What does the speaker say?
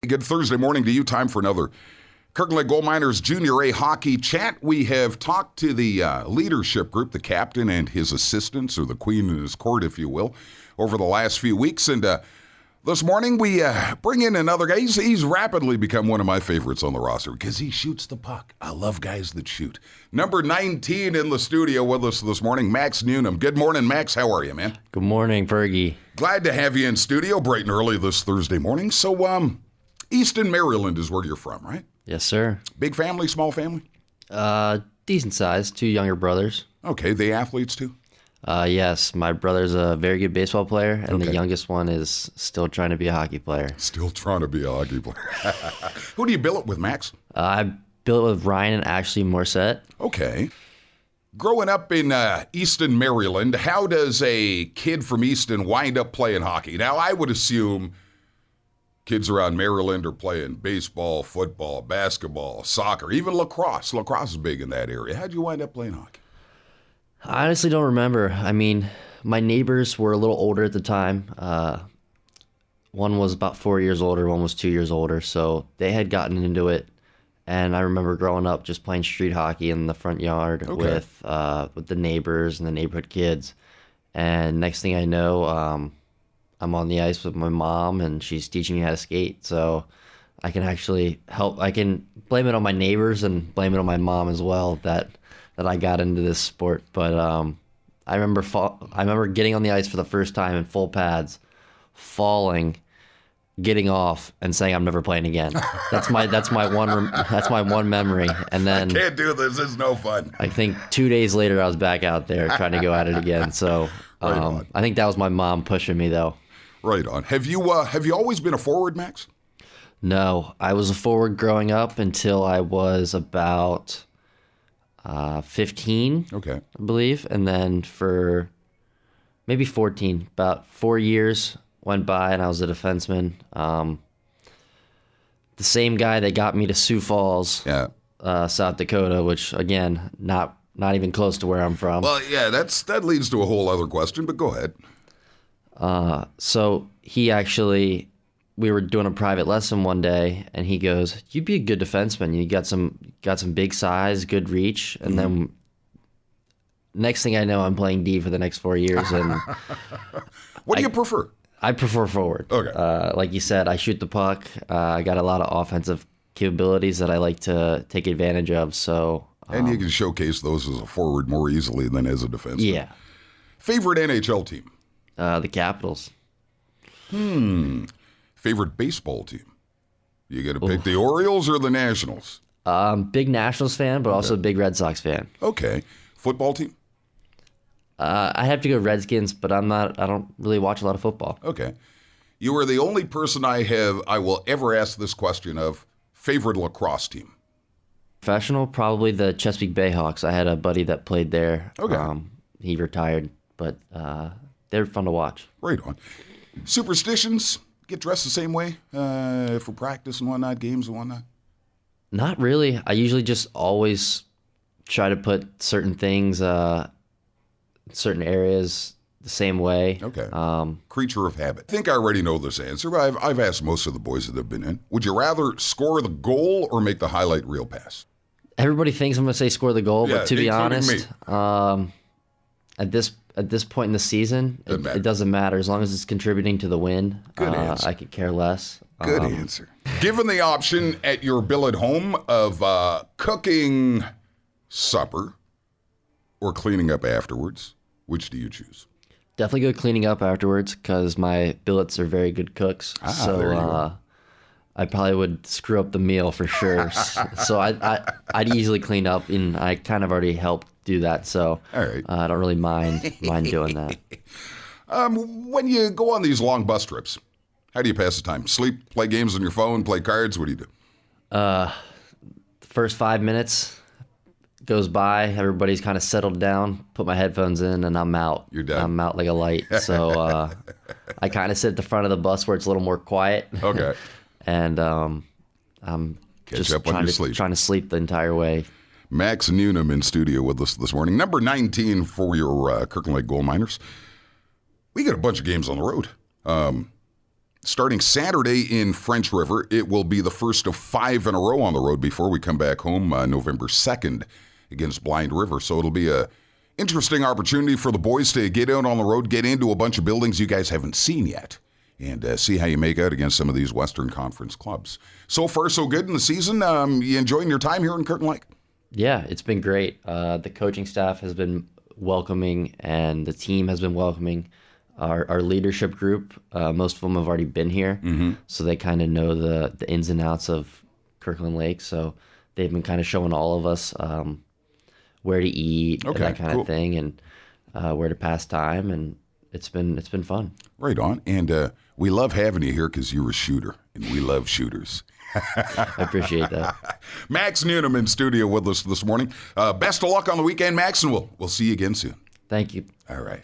Good Thursday morning to you. Time for another Kirkland GoldMiners Junior A hockey chat. We have talked to the leadership group, the captain and his assistants, or the queen in his court, if you will, over the last few weeks. And this morning we bring in another guy. He's rapidly become one of my favorites on the roster because he shoots the puck. I love guys that shoot. Number 19 in the studio with us this morning, Max Newnam. Good morning, Max. How are you, man? Good morning, Fergie. Glad to have you in studio bright and early this Thursday morning. So, Easton, Maryland is where you're from, right? Yes, sir. Big family, small family? Decent size. 2 younger brothers. Okay, they athletes too? Yes, my brother's a very good baseball player, and Okay. The youngest one is still trying to be a hockey player. Still trying to be a hockey player. Who do you bill it with, Max? I built with Ryan and Ashley Morissette. Okay. Growing up in Easton, Maryland, how does a kid from Easton wind up playing hockey? Now, I would assume kids around Maryland are playing baseball, football, basketball, soccer, even lacrosse. Lacrosse is big in that area. How'd you wind up playing hockey? I honestly don't remember. I mean, my neighbors were a little older at the time. One was about 4 years older, one was 2 years older, so they had gotten into it. And I remember growing up just playing street hockey in the front yard with the neighbors and the neighborhood kids. And next thing I know, I'm on the ice with my mom, and she's teaching me how to skate. So I can actually help. I can blame it on my neighbors and blame it on my mom as well that I got into this sport. But I remember getting on the ice for the first time in full pads, falling, getting off, and saying I'm never playing again. That's my one memory. And then I can't do this. It's no fun. I think 2 days later I was back out there trying to go at it again. So Right I think that was my mom pushing me though. Right on. Have you always been a forward, Max? No, I was a forward growing up until I was about 15, Okay. I believe. And then for maybe 14, about 4 years went by and I was a defenseman. The same guy that got me to Sioux Falls, South Dakota, which again, not even close to where I'm from. Well, yeah, that leads to a whole other question, but go ahead. So we were doing a private lesson one day, and he goes, "You'd be a good defenseman. You got some big size, good reach." And then next thing I know, I'm playing D for the next 4 years. And What do you prefer? I prefer forward. Okay. Like you said, I shoot the puck. I got a lot of offensive capabilities that I like to take advantage of. So And you can showcase those as a forward more easily than as a defenseman. yeah, Favorite NHL team? the Capitals. Favorite baseball team? You got to pick the Orioles or the Nationals? Big Nationals fan, but also a big Red Sox fan. Okay. Football team? I have to go Redskins, but I don't really watch a lot of football. Okay. You are the only person I will ever ask this question of. Favorite lacrosse team? Professional, probably the Chesapeake Bayhawks. I had a buddy that played there. Okay. He retired, but they're fun to watch. Right on. Superstitions? Get dressed the same way for practice and whatnot, games and whatnot? Not really. I usually just always try to put certain things, certain areas the same way. Okay. Creature of habit. I think I already know this answer, but I've asked most of the boys that have been in. Would you rather score the goal or make the highlight reel pass? Everybody thinks I'm going to say score the goal, Yeah, but to be including honest, at this point in the season, it doesn't matter. As long as it's contributing to the win, Good answer. I could care less. Good answer. Given the option at your billet home of cooking supper or cleaning up afterwards, which do you choose? Definitely go cleaning up afterwards because my billets are very good cooks. There you go. I probably would screw up the meal for sure. So I'd easily clean up, and I kind of already helped do that. So All right. I don't really mind doing that. When you go on these long bus trips, how do you pass the time? Sleep, play games on your phone, play cards? What do you do? The first 5 minutes goes by, everybody's kind of settled down, put my headphones in, and I'm out. You're done. I'm out like a light. So I kind of sit at the front of the bus where it's a little more quiet. Okay. And I'm Catch just up on your sleep. trying to sleep the entire way. Max Newnam in studio with us this morning. Number 19 for your Kirkland GoldMiners. We got a bunch of games on the road. starting Saturday in French River. It will be the first of 5 in a row on the road before we come back home November 2nd against Blind River. So it'll be a interesting opportunity for the boys to get out on the road, get into a bunch of buildings you guys haven't seen yet, and see how you make out against some of these Western Conference clubs. So far, so good in the season. You enjoying your time here in Kirkland Lake? Yeah, it's been great. The coaching staff has been welcoming, and the team has been welcoming. Our leadership group, most of them have already been here, so they kind of know the ins and outs of Kirkland Lake. So they've been kind of showing all of us where to eat, and that kind of thing, and where to pass time, and it's been fun. Right on. And we love having you here because you're a shooter, and we love shooters. I appreciate that. Max Newnam in studio with us this morning. Best of luck on the weekend, Max, and we'll see you again soon. Thank you. All right.